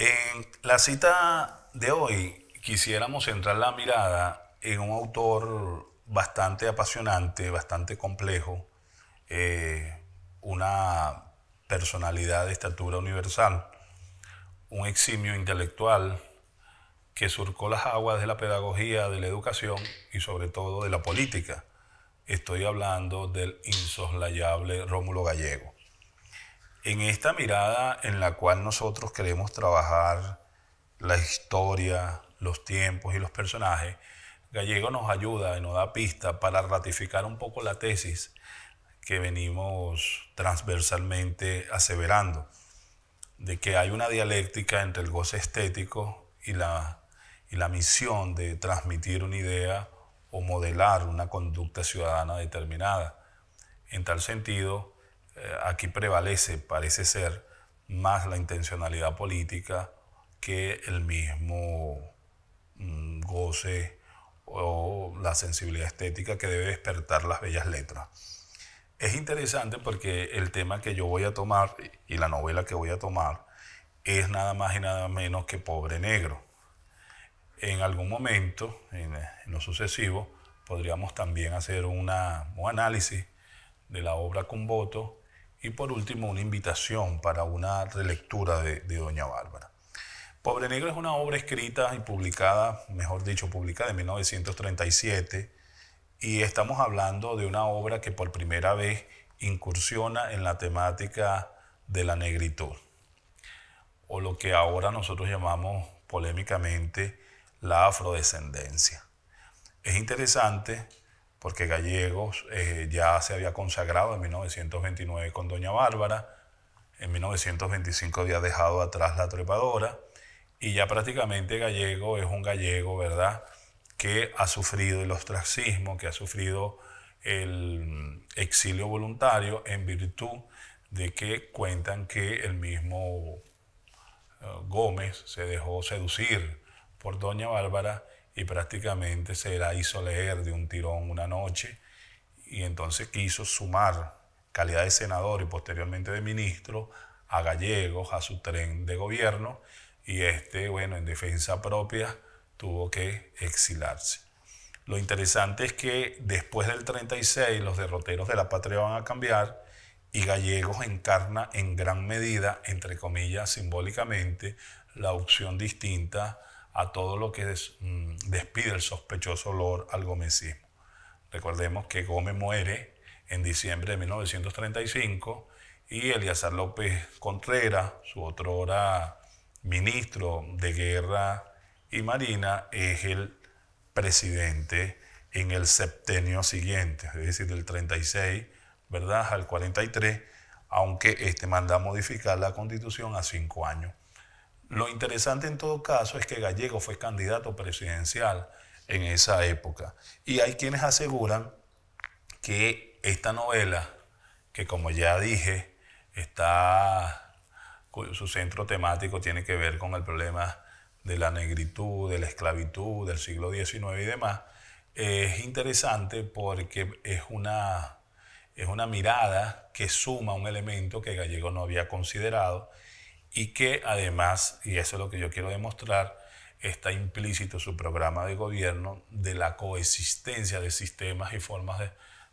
En la cita de hoy quisiéramos centrar la mirada en un autor bastante apasionante, bastante complejo, una personalidad de estatura universal, un eximio intelectual que surcó las aguas de la pedagogía, de la educación y sobre todo de la política. Estoy hablando del insoslayable Rómulo Gallego. En esta mirada en la cual nosotros queremos trabajar la historia, los tiempos y los personajes, Gallego nos ayuda y nos da pista para ratificar un poco la tesis que venimos transversalmente aseverando, de que hay una dialéctica entre el goce estético y la misión de transmitir una idea o modelar una conducta ciudadana determinada. En tal sentido, aquí prevalece, parece ser, más la intencionalidad política que el mismo goce o la sensibilidad estética que debe despertar las bellas letras. Es interesante porque el tema que yo voy a tomar y la novela que voy a tomar es nada más y nada menos que Pobre Negro. En algún momento, en lo sucesivo, podríamos también hacer un análisis de la obra Cumboto y por último una invitación para una relectura de Doña Bárbara. Pobre Negro es una obra escrita y publicada, mejor dicho, publicada en 1937 y estamos hablando de una obra que por primera vez incursiona en la temática de la negritud o lo que ahora nosotros llamamos polémicamente la afrodescendencia. Es interesante porque Gallegos ya se había consagrado en 1929 con Doña Bárbara, en 1925 había dejado atrás La Trepadora y ya prácticamente Gallego es un gallego, ¿verdad?, que ha sufrido el ostracismo, que ha sufrido el exilio voluntario en virtud de que cuentan que el mismo Gómez se dejó seducir por Doña Bárbara y prácticamente se la hizo leer de un tirón una noche y entonces quiso sumar calidad de senador y posteriormente de ministro a Gallegos a su tren de gobierno y bueno, en defensa propia tuvo que exilarse. Lo interesante es que después del 36 los derroteros de la patria van a cambiar y Gallegos encarna en gran medida, entre comillas, simbólicamente, la opción distinta a todo lo que despide el sospechoso olor al gomecismo. Recordemos que Gómez muere en diciembre de 1935 y Eleazar López Contreras, su otrora ministro de Guerra y Marina, es el presidente en el septenio siguiente, es decir, del 36, ¿verdad?, al 43, aunque manda a modificar la Constitución a 5 años. Lo interesante en todo caso es que Gallego fue candidato presidencial en esa época. Y hay quienes aseguran que esta novela, que como ya dije, su centro temático tiene que ver con el problema de la negritud, de la esclavitud, del siglo XIX y demás, es interesante porque es una mirada que suma un elemento que Gallego no había considerado y que además, y eso es lo que yo quiero demostrar, está implícito su programa de gobierno de la coexistencia de sistemas y formas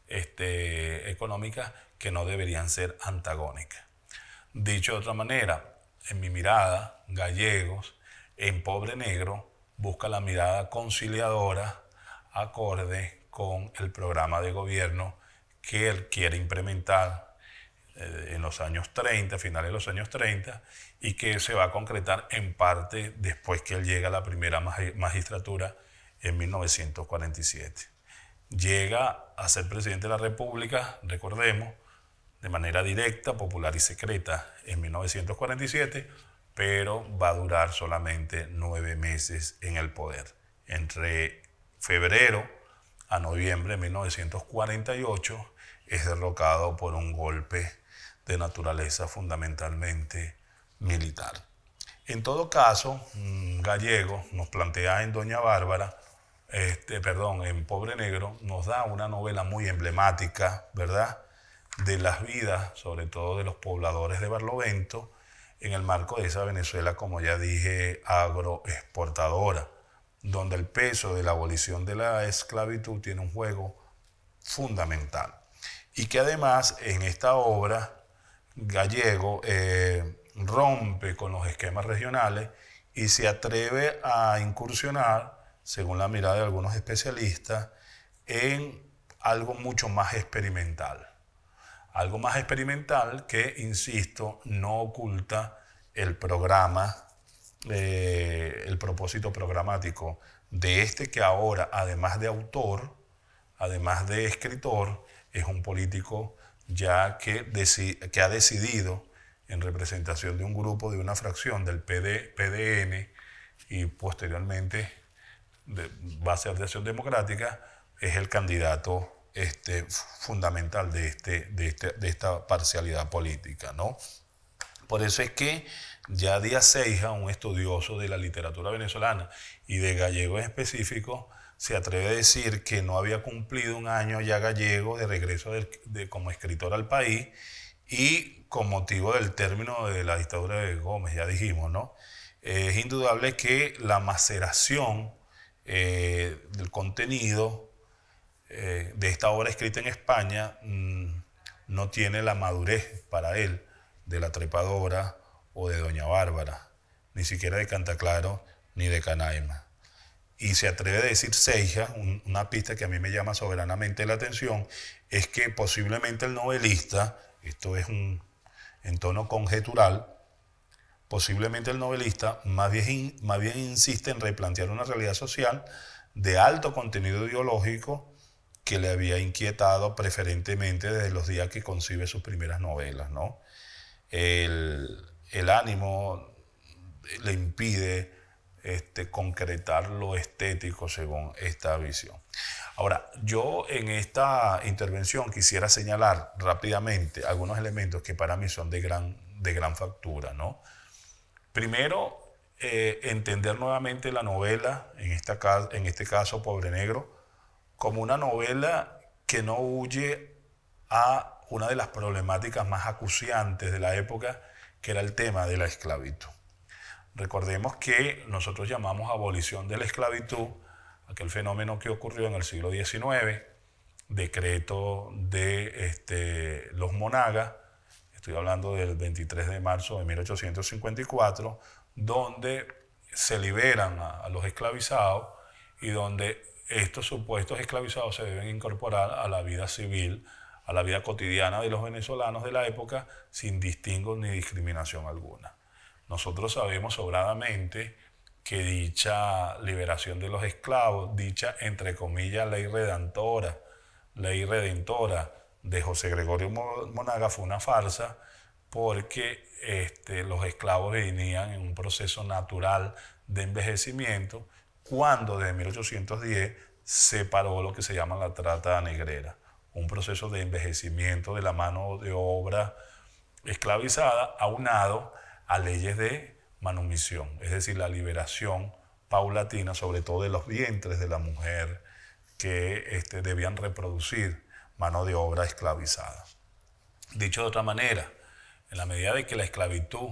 económicas que no deberían ser antagónicas. Dicho de otra manera, en mi mirada, Gallegos, en Pobre Negro, busca la mirada conciliadora acorde con el programa de gobierno que él quiere implementar en los años 30, finales de los años 30, y que se va a concretar en parte después que él llega a la primera magistratura en 1947. Llega a ser presidente de la República, recordemos, de manera directa, popular y secreta en 1947, pero va a durar solamente 9 meses en el poder. Entre febrero a noviembre de 1948 es derrocado por un golpe de naturaleza fundamentalmente militar. En todo caso, Gallego nos plantea en Doña Bárbara, en Pobre Negro, nos da una novela muy emblemática, ¿verdad?, de las vidas, sobre todo de los pobladores de Barlovento, en el marco de esa Venezuela, como ya dije, agroexportadora, donde el peso de la abolición de la esclavitud tiene un juego fundamental. Y que además en esta obra Gallego rompe con los esquemas regionales y se atreve a incursionar, según la mirada de algunos especialistas, en algo mucho más experimental. Algo más experimental que, insisto, no oculta el programa, el propósito programático de este que ahora, además de autor, además de escritor, es un político ya que ha decidido, en representación de un grupo, de una fracción del PDN y posteriormente Base de Acción Democrática, es el candidato fundamental de esta parcialidad política, ¿no? Por eso es que ya Díaz Seija, un estudioso de la literatura venezolana y de Gallego en específico, se atreve a decir que no había cumplido un año ya Gallego de regreso como escritor al país, y con motivo del término de la dictadura de Gómez, ya dijimos, ¿no? Es indudable que la maceración del contenido de esta obra escrita en España no tiene la madurez para él de La Trepadora o de Doña Bárbara, ni siquiera de Cantaclaro ni de Canaima. Y se atreve a decir Seija, una pista que a mí me llama soberanamente la atención, es que posiblemente el novelista, esto es en tono conjetural, posiblemente el novelista más bien insiste en replantear una realidad social de alto contenido ideológico que le había inquietado preferentemente desde los días que concibe sus primeras novelas, ¿no? El ánimo le impide concretar lo estético según esta visión. Ahora, yo en esta intervención quisiera señalar rápidamente algunos elementos que para mí son de gran factura, ¿no? Primero, entender nuevamente la novela, en este caso Pobre Negro, como una novela que no huye a una de las problemáticas más acuciantes de la época, que era el tema de la esclavitud. Recordemos que nosotros llamamos abolición de la esclavitud aquel fenómeno que ocurrió en el siglo XIX, decreto de los Monagas, estoy hablando del 23 de marzo de 1854, donde se liberan a los esclavizados y donde estos supuestos esclavizados se deben incorporar a la vida civil, a la vida cotidiana de los venezolanos de la época, sin distingo ni discriminación alguna. Nosotros sabemos sobradamente que dicha liberación de los esclavos, dicha entre comillas ley redentora de José Gregorio Monagas fue una farsa, porque los esclavos venían en un proceso natural de envejecimiento, cuando desde 1810 se paró lo que se llama la trata negrera, un proceso de envejecimiento de la mano de obra esclavizada, aunado a leyes de manumisión, es decir, la liberación paulatina, sobre todo de los vientres de la mujer que debían reproducir mano de obra esclavizada. Dicho de otra manera, en la medida de que la esclavitud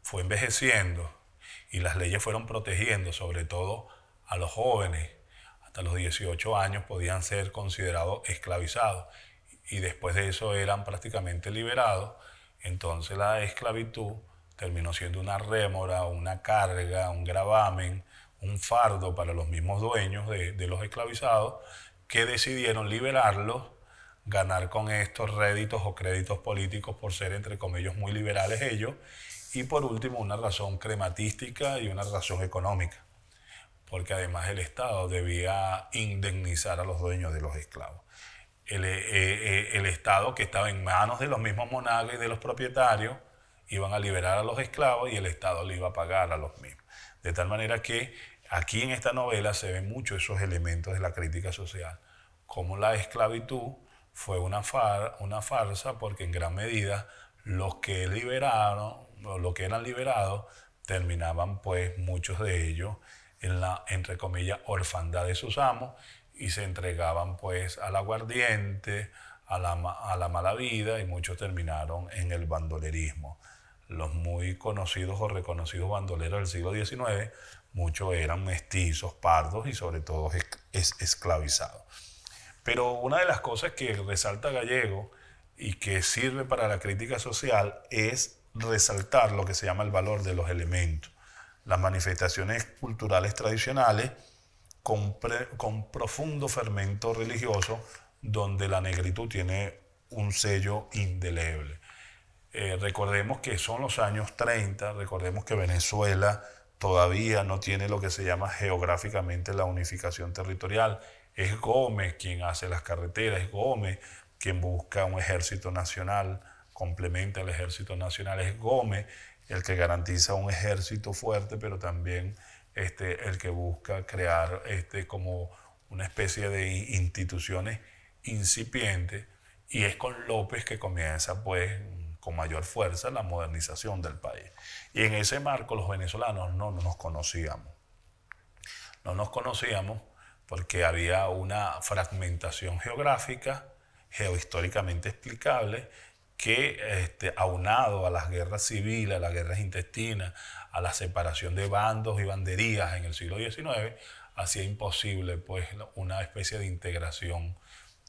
fue envejeciendo y las leyes fueron protegiendo, sobre todo a los jóvenes, hasta los 18 años podían ser considerados esclavizados y después de eso eran prácticamente liberados, entonces la esclavitud terminó siendo una rémora, una carga, un gravamen, un fardo para los mismos dueños de los esclavizados, que decidieron liberarlos, ganar con estos réditos o créditos políticos por ser, entre comillas, muy liberales ellos, y por último una razón crematística y una razón económica, porque además el Estado debía indemnizar a los dueños de los esclavos. El Estado, que estaba en manos de los mismos monagas y de los propietarios, iban a liberar a los esclavos y el Estado le iba a pagar a los mismos. De tal manera que aquí en esta novela se ven muchos esos elementos de la crítica social, como la esclavitud fue una farsa, porque en gran medida los que liberaron, o los que eran liberados, terminaban pues muchos de ellos en la, entre comillas, orfandad de sus amos y se entregaban pues al aguardiente, a la mala vida, y muchos terminaron en el bandolerismo. los muy conocidos o reconocidos bandoleros del siglo XIX, muchos eran mestizos, pardos y sobre todo esclavizados. Pero una de las cosas que resalta Gallego y que sirve para la crítica social es resaltar lo que se llama el valor de los elementos, las manifestaciones culturales tradicionales con profundo fermento religioso, donde la negritud tiene un sello indeleble. Recordemos que son los años 30, recordemos que Venezuela todavía no tiene lo que se llama geográficamente la unificación territorial. Es Gómez quien hace las carreteras, es Gómez quien busca un ejército nacional, complementa al ejército nacional, es Gómez el que garantiza un ejército fuerte, pero también el que busca crear como una especie de instituciones incipientes, y es con López que comienza pues con mayor fuerza la modernización del país. Y en ese marco los venezolanos no nos conocíamos. No nos conocíamos porque había una fragmentación geográfica, geohistóricamente explicable, que aunado a las guerras civiles, a las guerras intestinas, a la separación de bandos y banderías en el siglo XIX, hacía imposible pues una especie de integración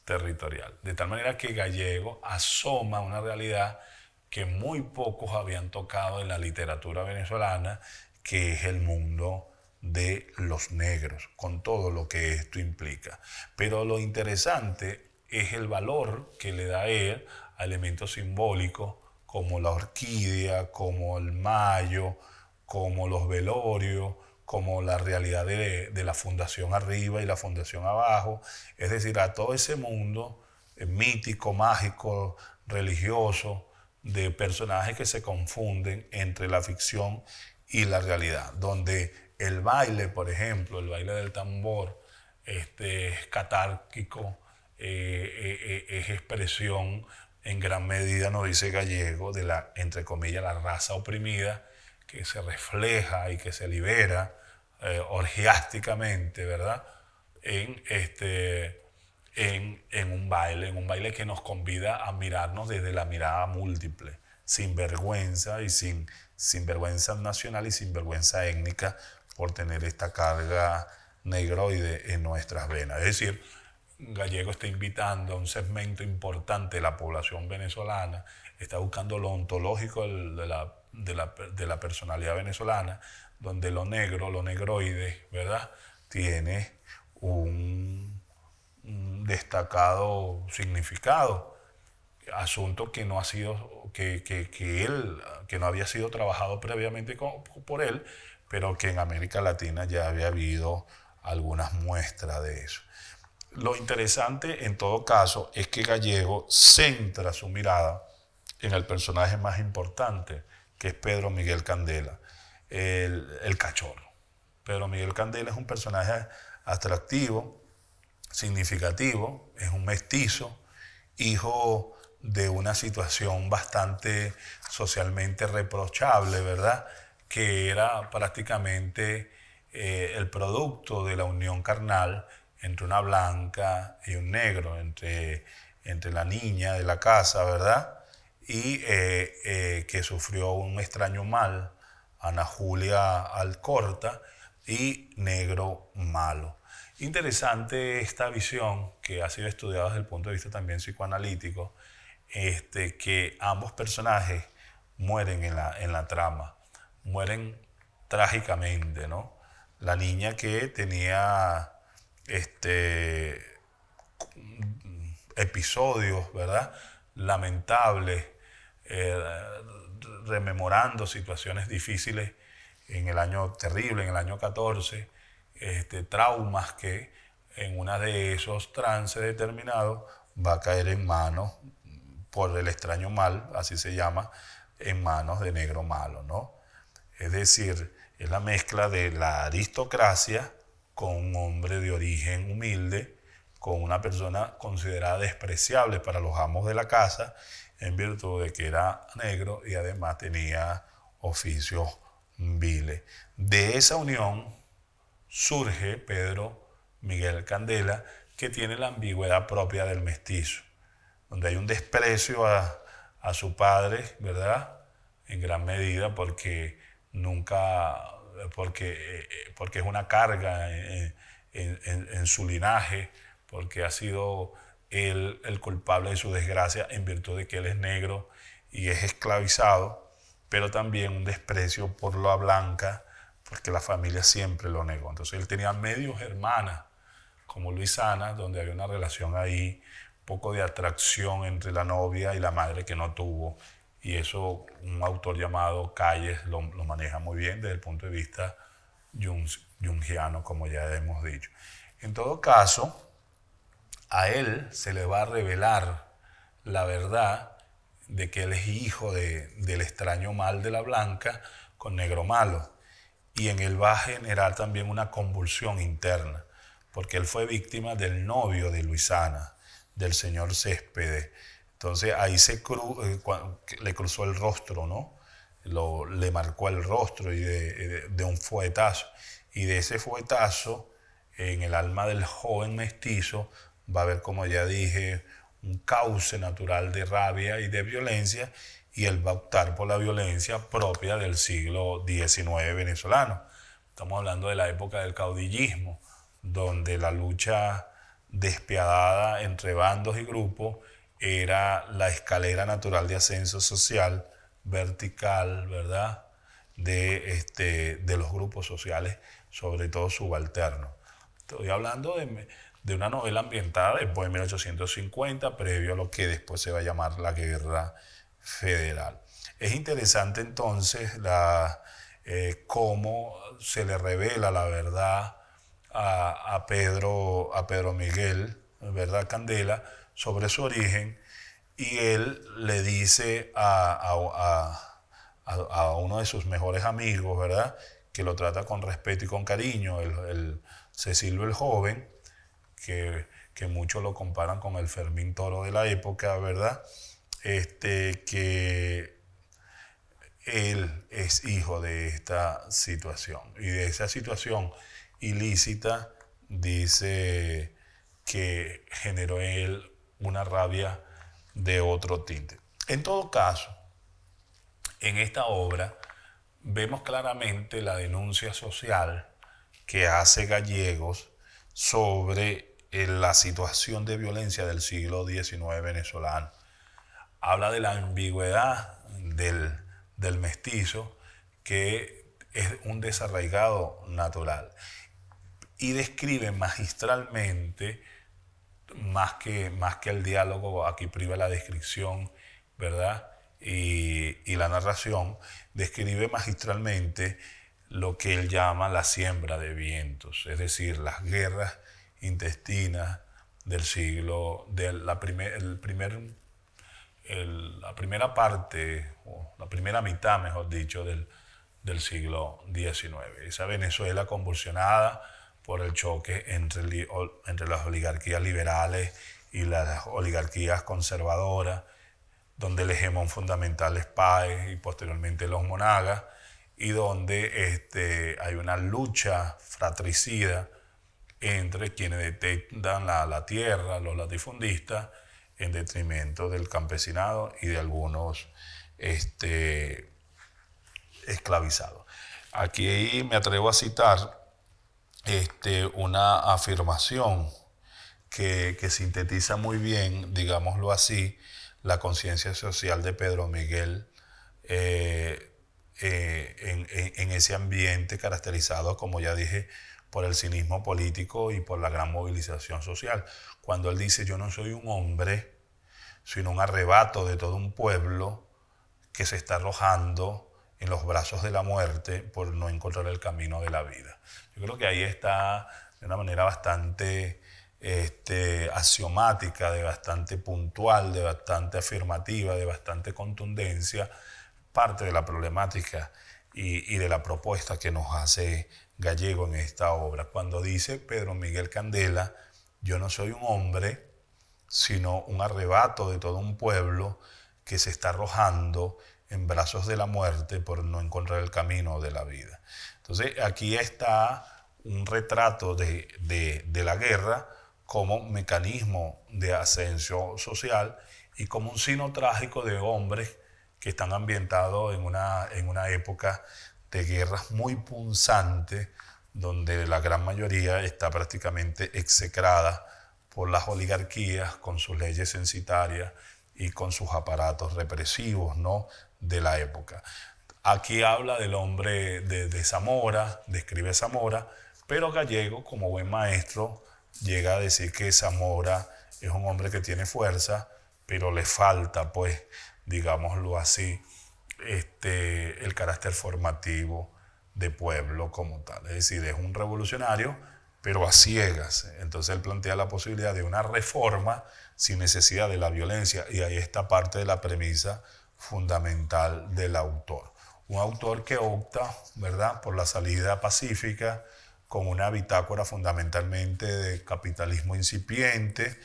territorial. De tal manera que Gallego asoma una realidad que muy pocos habían tocado en la literatura venezolana, que es el mundo de los negros, con todo lo que esto implica. Pero lo interesante es el valor que le da él a elementos simbólicos como la orquídea, como el mayo, como los velorios, como la realidad de la fundación arriba y la fundación abajo, es decir, a todo ese mundo mítico, mágico, religioso, de personajes que se confunden entre la ficción y la realidad, donde el baile, por ejemplo, el baile del tambor, es catárquico, es expresión en gran medida, nos dice Gallego, de la, entre comillas, la raza oprimida, que se refleja y que se libera orgiásticamente, ¿verdad? En un baile que nos convida a mirarnos desde la mirada múltiple, sin vergüenza y sin vergüenza nacional y sin vergüenza étnica por tener esta carga negroide en nuestras venas. Es decir, Gallego está invitando a un segmento importante de la población venezolana, está buscando lo ontológico de la personalidad venezolana, donde lo negro, lo negroide, ¿verdad?, tiene un destacado significado, asunto que no ha sido, que no había sido trabajado previamente por él, pero que en América Latina ya había habido algunas muestras de eso. Lo interesante en todo caso es que Gallego centra su mirada en el personaje más importante, que es Pedro Miguel Candela, el cachorro. Pedro Miguel Candela es un personaje atractivo, significativo, es un mestizo, hijo de una situación bastante socialmente reprochable, ¿verdad?, que era prácticamente el producto de la unión carnal entre una blanca y un negro, entre la niña de la casa, ¿verdad?, y que sufrió un extraño mal, Ana Julia Alcorta, y negro malo. Interesante esta visión que ha sido estudiada desde el punto de vista también psicoanalítico, que ambos personajes mueren en la trama, mueren trágicamente, ¿no? La niña que tenía episodios, ¿verdad?, lamentables, rememorando situaciones difíciles en el año terrible, en el año 14, traumas que en uno de esos trances determinados va a caer en manos, por el extraño mal, así se llama, en manos de negro malo, ¿no? Es decir, es la mezcla de la aristocracia con un hombre de origen humilde, con una persona considerada despreciable para los amos de la casa, en virtud de que era negro y además tenía oficios viles. De esa unión surge Pedro Miguel Candela, que tiene la ambigüedad propia del mestizo, donde hay un desprecio a su padre, ¿verdad?, en gran medida nunca, porque es una carga en su linaje, porque ha sido él el culpable de su desgracia en virtud de que él es negro y es esclavizado, pero también un desprecio por la blanca, porque la familia siempre lo negó. Entonces él tenía medios hermanas, como Luisana, donde había una relación ahí, un poco de atracción entre la novia y la madre que no tuvo. Y eso un autor llamado Calles lo maneja muy bien desde el punto de vista jungiano, como ya hemos dicho. En todo caso, a él se le va a revelar la verdad de que él es hijo del extraño mal de la blanca con negro malo. Y en él va a generar también una convulsión interna, porque él fue víctima del novio de Luisana, del señor Céspedes. Entonces ahí le cruzó el rostro, ¿no? Le marcó el rostro y de un fuetazo. Y de ese fuetazo, en el alma del joven mestizo, va a haber, como ya dije, un cauce natural de rabia y de violencia, y él va a optar por la violencia propia del siglo XIX venezolano. Estamos hablando de la época del caudillismo, donde la lucha despiadada entre bandos y grupos era la escalera natural de ascenso social vertical, ¿verdad?, de los grupos sociales, sobre todo subalternos. Estoy hablando de una novela ambientada después de 1850, previo a lo que después se va a llamar la Guerra Federal. Es interesante entonces cómo se le revela la verdad a Pedro Miguel, ¿verdad?, Candela, sobre su origen, y él le dice a uno de sus mejores amigos, ¿verdad?, que lo trata con respeto y con cariño, el Cecilio el Joven, que muchos lo comparan con el Fermín Toro de la época, ¿verdad?, que él es hijo de esta situación. Y de esa situación ilícita dice que generó él una rabia de otro tinte. En todo caso, en esta obra vemos claramente la denuncia social que hace Gallegos sobre la situación de violencia del siglo XIX venezolano. Habla de la ambigüedad del mestizo, que es un desarraigado natural, y describe magistralmente, más que el diálogo, aquí priva la descripción, ¿verdad?, y la narración, describe magistralmente lo que él llama la siembra de vientos, es decir, las guerras intestinas del siglo, de la primera parte, o la primera mitad, mejor dicho, del siglo XIX. Esa Venezuela convulsionada por el choque entre las oligarquías liberales y las oligarquías conservadoras, donde el hegemón fundamental es Páez y posteriormente los Monagas, y donde hay una lucha fratricida entre quienes detentan la tierra, los latifundistas, en detrimento del campesinado y de algunos esclavizados. Aquí me atrevo a citar una afirmación que sintetiza muy bien, digámoslo así, la conciencia social de Pedro Miguel en ese ambiente caracterizado, como ya dije, por el cinismo político y por la gran movilización social. Cuando él dice: yo no soy un hombre, sino un arrebato de todo un pueblo que se está arrojando en los brazos de la muerte por no encontrar el camino de la vida. Yo creo que ahí está, de una manera bastante axiomática, de bastante puntual, de bastante afirmativa, de bastante contundencia, parte de la problemática y de la propuesta que nos hace Gallego en esta obra. Cuando dice Pedro Miguel Candela: yo no soy un hombre, sino un arrebato de todo un pueblo que se está arrojando en brazos de la muerte por no encontrar el camino de la vida. Entonces aquí está un retrato de la guerra como mecanismo de ascenso social y como un signo trágico de hombres que están ambientados en una época de guerras muy punzantes, donde la gran mayoría está prácticamente execrada por las oligarquías con sus leyes censitarias y con sus aparatos represivos, ¿no?, de la época. Aquí habla del hombre de Zamora, describe Zamora, pero Gallego, como buen maestro, llega a decir que Zamora es un hombre que tiene fuerza, pero le falta, pues, digámoslo así, el carácter formativo de pueblo como tal. Es decir, es un revolucionario, pero a ciegas. Entonces él plantea la posibilidad de una reforma sin necesidad de la violencia, y ahí está parte de la premisa fundamental del autor. Un autor que opta, ¿verdad?, por la salida pacífica, con una bitácora fundamentalmente de capitalismo incipiente,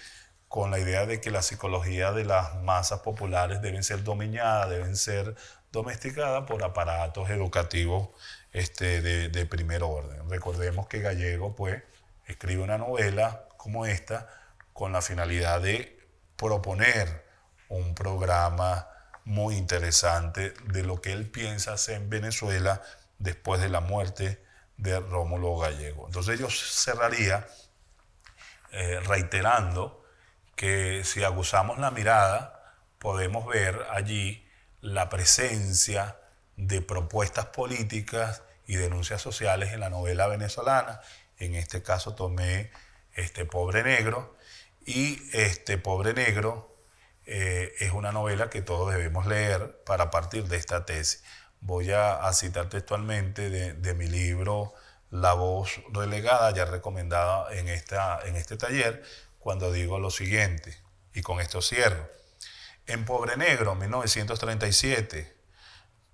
con la idea de que la psicología de las masas populares deben ser dominadas, deben ser domesticadas por aparatos educativos de primer orden. Recordemos que Gallego, pues, escribe una novela como esta con la finalidad de proponer un programa muy interesante de lo que él piensa hacer en Venezuela después de la muerte de Rómulo Gallego. Entonces yo cerraría reiterando que si aguzamos la mirada podemos ver allí la presencia de propuestas políticas y denuncias sociales en la novela venezolana. En este caso tomé Pobre Negro, y Pobre Negro es una novela que todos debemos leer para partir de esta tesis. Voy a citar textualmente de mi libro La Voz Relegada, ya recomendada en este taller, cuando digo lo siguiente, y con esto cierro. En Pobre Negro, 1937,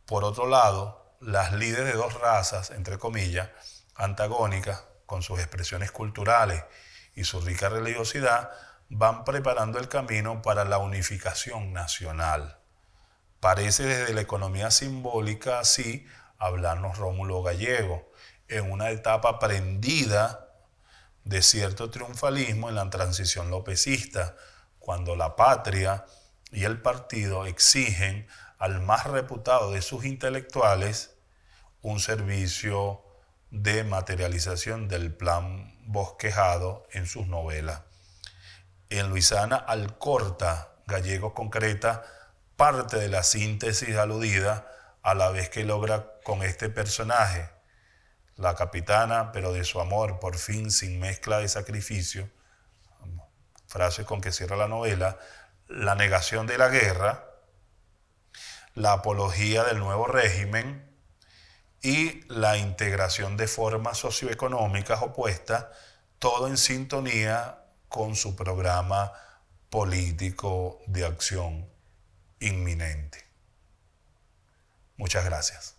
por otro lado, las líderes de dos razas, entre comillas, antagónicas, con sus expresiones culturales y su rica religiosidad, van preparando el camino para la unificación nacional. Parece desde la economía simbólica así hablarnos Rómulo Gallego, en una etapa prendida de cierto triunfalismo en la transición lopecista, cuando la patria y el partido exigen al más reputado de sus intelectuales un servicio de materialización del plan bosquejado en sus novelas. En Luisana Alcorta, Gallego concreta parte de la síntesis aludida, a la vez que logra con este personaje, la capitana, pero de su amor, por fin sin mezcla de sacrificio, frase con que cierra la novela, la negación de la guerra, la apología del nuevo régimen y la integración de formas socioeconómicas opuestas, todo en sintonía con su programa político de acción inminente. Muchas gracias.